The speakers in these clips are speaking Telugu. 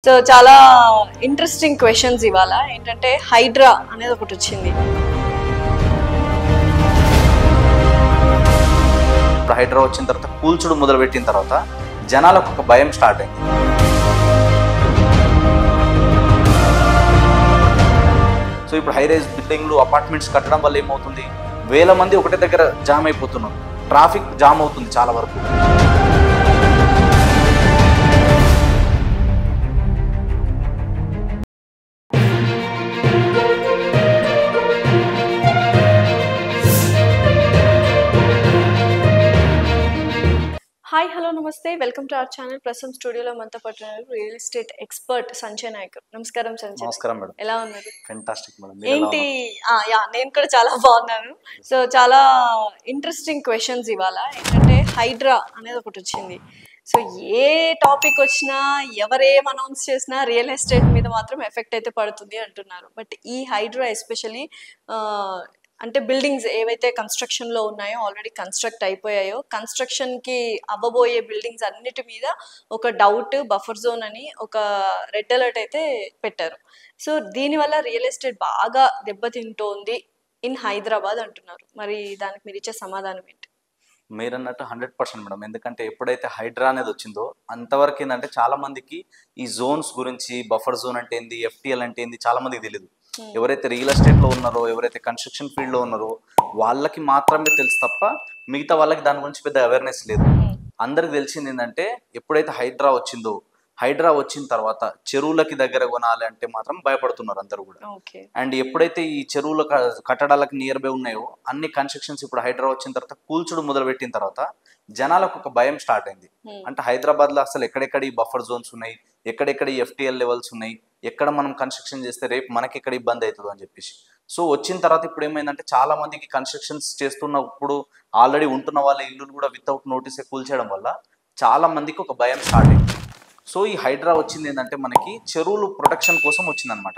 సో చాలా ఇంట్రెస్టింగ్ క్వశ్చన్స్ ఇవాళ ఏంటంటే హైడ్రా అనేది ఒకటి వచ్చింది. హైడ్రా వచ్చిన తర్వాత కూల్చుడు మొదలుపెట్టిన తర్వాత జనాలకు ఒక భయం స్టార్ట్ అయింది. సో ఇప్పుడు హై రైజ్ బిల్డింగ్లు అపార్ట్మెంట్స్ కట్టడం వల్ల ఏమవుతుంది, వేల మంది ఒకటే దగ్గర జామ్ అయిపోతున్నారు, ట్రాఫిక్ జామ్ అవుతుంది చాలా వరకు. హాయ్ హలో నమస్తే, వెల్కమ్ టు అవర్ ఛానల్. ప్రస్తుతం స్టూడియోలో మనతో పాటు real estate expert Sanjay Nayak. నమస్కారం సంజయ్. నమస్కారం మేడం. ఎలా ఉన్నారు? Fantastic madam. ఏంటి నేను కూడా చాలా బాగున్నాను. సో చాలా ఇంట్రెస్టింగ్ క్వశ్చన్స్ ఇవాళ ఏంటంటే హైడ్రా అనేది ఒకటి వచ్చింది. సో ఏ టాపిక్ వచ్చినా ఎవరేం అనౌన్స్ చేసినా రియల్ ఎస్టేట్ మీద మాత్రం ఎఫెక్ట్ అయితే పడుతుంది అంటున్నారు. బట్ ఈ హైడ్రా ఎస్పెషలీ అంటే బిల్డింగ్స్ ఏవైతే కన్స్ట్రక్షన్లో ఉన్నాయో, ఆల్రెడీ కన్స్ట్రక్ట్ అయిపోయాయో, కన్స్ట్రక్షన్కి అవ్వబోయే బిల్డింగ్స్ అన్నిటి మీద ఒక డౌట్, బఫర్ జోన్ అని ఒక రెడ్ అలర్ట్ అయితే పెట్టారు. సో దీనివల్ల రియల్ ఎస్టేట్ బాగా దెబ్బతింటోంది ఇన్ హైదరాబాద్ అంటున్నారు. మరి దానికి మీరు ఇచ్చే సమాధానం ఏంటి? మీరు అన్నట్టు 100% మేడం. ఎందుకంటే ఎప్పుడైతే హైడ్రా అనేది వచ్చిందో అంతవరకు ఏంటంటే చాలా మందికి ఈ జోన్స్ గురించి, బఫర్ జోన్ అంటే ఏంది, ఎఫ్టిఎల్ అంటే ఏంది చాలా మందికి తెలియదు. ఎవరైతే రియల్ ఎస్టేట్ లో ఉన్నారో, ఎవరైతే కన్స్ట్రక్షన్ ఫీల్డ్ లో ఉన్నారో వాళ్ళకి మాత్రమే తెలుసు తప్ప మిగతా వాళ్ళకి దాని గురించి పెద్ద అవేర్నెస్ లేదు. అందరికి తెలిసింది ఏంటంటే ఎప్పుడైతే హైడ్రా వచ్చిందో, హైడ్రా వచ్చిన తర్వాత చెరువులకి దగ్గర కొనాలి అంటే మాత్రం భయపడుతున్నారు అందరూ కూడా. అండ్ ఎప్పుడైతే ఈ చెరువుల కట్టడాలకు నియర్ బై ఉన్నాయో అన్ని కన్స్ట్రక్షన్స్ ఇప్పుడు హైడ్రా వచ్చిన తర్వాత కూల్చుడు మొదలుపెట్టిన తర్వాత జనాలకు ఒక భయం స్టార్ట్ అయింది. అంటే హైదరాబాద్ లో అసలు ఎక్కడెక్కడ ఈ బఫర్ జోన్స్ ఉన్నాయి, ఎక్కడెక్కడ ఈ ఎఫ్టిఎల్ లెవెల్స్ ఉన్నాయి, ఎక్కడ మనం కన్స్ట్రక్షన్ చేస్తే రేపు మనకి ఎక్కడ ఇబ్బంది అవుతుందో అని చెప్పేసి. సో వచ్చిన తర్వాత ఇప్పుడు ఏమైందంటే చాలా మందికి కన్స్ట్రక్షన్స్ చేస్తున్నప్పుడు ఆల్రెడీ ఉంటున్న వాళ్ళ ఇల్లు కూడా వితౌట్ నోటీసే కూల్చేయడం వల్ల చాలా మందికి ఒక భయం స్టార్ట్ అయింది. సో ఈ హైడ్రా వచ్చింది ఏంటంటే మనకి చెరువులు ప్రొటెక్షన్ కోసం వచ్చింది అనమాట.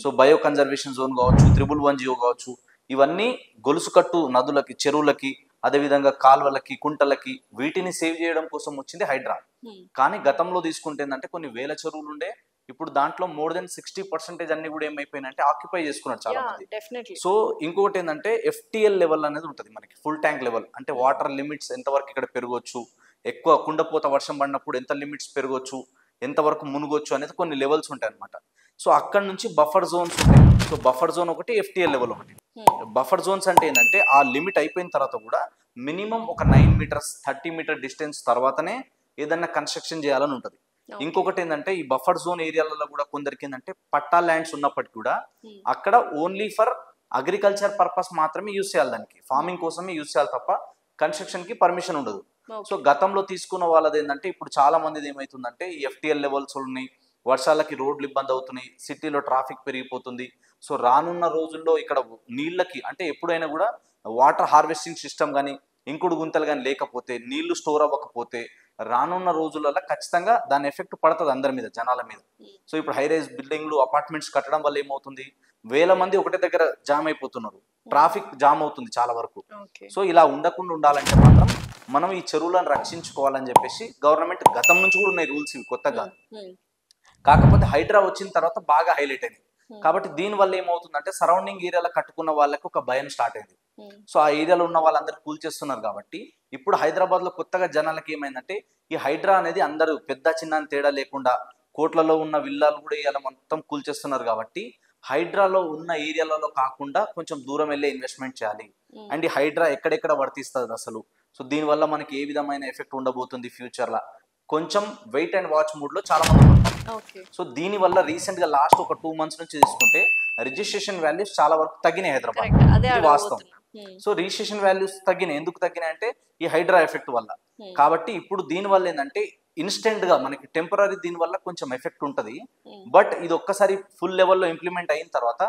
సో బయో కన్జర్వేషన్ జోన్ కావచ్చు, 311 జియో కావచ్చు, ఇవన్నీ గొలుసుకట్టు నదులకి, చెరువులకి, అదేవిధంగా కాల్వలకి, కుంటలకి, వీటిని సేవ్ చేయడం కోసం వచ్చింది హైడ్రా. కానీ గతంలో తీసుకుంటే ఏంటంటే కొన్ని వేల చెరువులు ఉండే, ఇప్పుడు దాంట్లో మోర్ దెన్ 60% అన్ని కూడా ఏమైపోయినంటే ఆక్యుపై చేసుకున్నారు చాలా మంది. సో ఇంకొకటి ఏంటంటే ఎఫ్టిఎల్ లెవెల్ అనేది ఉంటుంది మనకి, ఫుల్ ట్యాంక్ లెవెల్. అంటే వాటర్ లిమిట్స్ ఎంతవరకు ఇక్కడ పెరగవచ్చు, ఎక్కువ కుండపోత వర్షం పడినప్పుడు ఎంత లిమిట్స్ పెరగవచ్చు, ఎంతవరకు మునుగొచ్చు అనేది కొన్ని లెవెల్స్ ఉంటాయి అనమాట. సో అక్కడ నుంచి బఫర్ జోన్స్ ఉంటాయి. సో బఫర్ జోన్ ఒకటి, ఎఫ్టిఎల్ లెవెల్ ఒకటి. బఫర్ జోన్స్ అంటే ఏంటంటే ఆ లిమిట్ అయిపోయిన తర్వాత కూడా మినిమం ఒక 9 మీటర్స్ 30 మీటర్ డిస్టెన్స్ తర్వాతనే ఏదన్నా కన్స్ట్రక్షన్ చేయాలని ఉంటుంది. ఇంకొకటి ఏంటంటే ఈ బఫర్ జోన్ ఏరియాలలో కూడా కొందరికి ఏంటంటే పట్టా ల్యాండ్స్ ఉన్నప్పటికీ కూడా అక్కడ ఓన్లీ ఫర్ అగ్రికల్చర్ పర్పస్ మాత్రమే యూజ్ చేయాలి, దానికి ఫార్మింగ్ కోసమే యూజ్ చేయాలి తప్ప కన్స్ట్రక్షన్ కి పర్మిషన్ ఉండదు. సో గతంలో తీసుకున్న వాళ్ళది ఏంటంటే ఇప్పుడు చాలా మందిది ఏమైతుందంటే ఈ ఎఫ్టిఎల్ లెవెల్స్ ఉన్నాయి, వర్షాలకి రోడ్లు ఇబ్బంది అవుతున్నాయి, సిటీలో ట్రాఫిక్ పెరిగిపోతుంది. సో రానున్న రోజుల్లో ఇక్కడ నీళ్ళకి అంటే ఎప్పుడైనా కూడా వాటర్ హార్వెస్టింగ్ సిస్టమ్ కానీ, ఇంకుడు గుంతలు కానీ లేకపోతే, నీళ్లు స్టోర్ అవ్వకపోతే రానున్న రోజులలో ఖచ్చితంగా దాని ఎఫెక్ట్ పడుతుంది అందరి మీద, జనాల మీద. సో ఇప్పుడు హై రైజ్ బిల్డింగ్లు అపార్ట్మెంట్స్ కట్టడం వల్ల ఏమవుతుంది, వేల మంది ఒకటే దగ్గర జామ్ అయిపోతున్నారు, ట్రాఫిక్ జామ్ అవుతుంది చాలా వరకు. సో ఇలా ఉండకుండా ఉండాలంటే మాత్రం మనం ఈ చెరువులను రక్షించుకోవాలని చెప్పేసి గవర్నమెంట్ గతం నుంచి కూడా ఉన్నాయి రూల్స్, ఇవి కొత్తగా. కాకపోతే హైడ్రా వచ్చిన తర్వాత బాగా హైలైట్ అయింది. కాబట్టి దీని వల్ల ఏమవుతుందంటే సరౌండింగ్ ఏరియాలో కట్టుకున్న వాళ్ళకి ఒక భయం స్టార్ట్ అయింది. సో ఆ ఏరియాలో ఉన్న వాళ్ళందరూ కూల్చేస్తున్నారు కాబట్టి ఇప్పుడు హైదరాబాద్ లో కొత్తగా జనాలకి ఏమైందంటే ఈ హైడ్రా అనేది అందరూ పెద్ద చిన్న తేడా లేకుండా కోట్లలో ఉన్న విల్లాలు కూడా ఇలా మొత్తం కూల్చేస్తున్నారు. కాబట్టి హైడ్రాలో ఉన్న ఏరియాలలో కాకుండా కొంచెం దూరం వెళ్ళే ఇన్వెస్ట్మెంట్ చేయాలి. అండ్ ఈ హైడ్రా ఎక్కడెక్కడ వర్తిస్తుంది అసలు, సో దీనివల్ల మనకి ఏ విధమైన ఎఫెక్ట్ ఉండబోతుంది ఫ్యూచర్ లా, కొంచెం వెయిట్ అండ్ వాచ్ మూడ్ లో చాలా మంది ఉన్నారు. సో దీని వల్ల రీసెంట్ గా లాస్ట్ ఒక 2 months నుంచి తీసుకుంటే రిజిస్ట్రేషన్ వాల్యూస్ చాలా వరకు తగ్గినాయి హైదరాబాద్, ఇది వాస్తవం. సో రిజిస్ట్రేషన్ వాల్యూస్ తగ్గినాయి, ఎందుకు తగ్గినాయి అంటే ఈ హైడ్రా ఎఫెక్ట్ వల్ల. కాబట్టి ఇప్పుడు దీని వల్ల ఏంటంటే ఇన్స్టెంట్ గా మనకి టెంపరీ దీని వల్ల కొంచెం ఎఫెక్ట్ ఉంటుంది. బట్ ఇది ఒక్కసారి ఫుల్ లెవెల్లో ఇంప్లిమెంట్ అయిన తర్వాత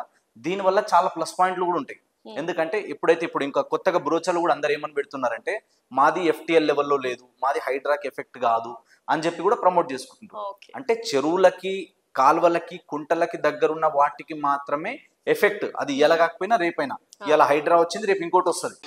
దీని వల్ల చాలా ప్లస్ పాయింట్లు కూడా ఉంటాయి. ఎందుకంటే ఇప్పుడు ఇంకా కొత్తగా బ్రోచర్లు కూడా అందరు ఏమని పెడుతున్నారంటే మాది ఎఫ్టిఎల్ లెవెల్లో లేదు, మాది హైడ్రాకి ఎఫెక్ట్ కాదు అని చెప్పి కూడా ప్రమోట్ చేసుకుంటున్నారు. అంటే చెరువులకి, కాల్వలకి, కుంటలకి దగ్గరున్న వాటికి మాత్రమే ఎఫెక్ట్. అది ఇలా కాకపోయినా రేపైనా, ఇలా హైడ్రా వచ్చింది రేపు ఇంకోటి వస్తుంది.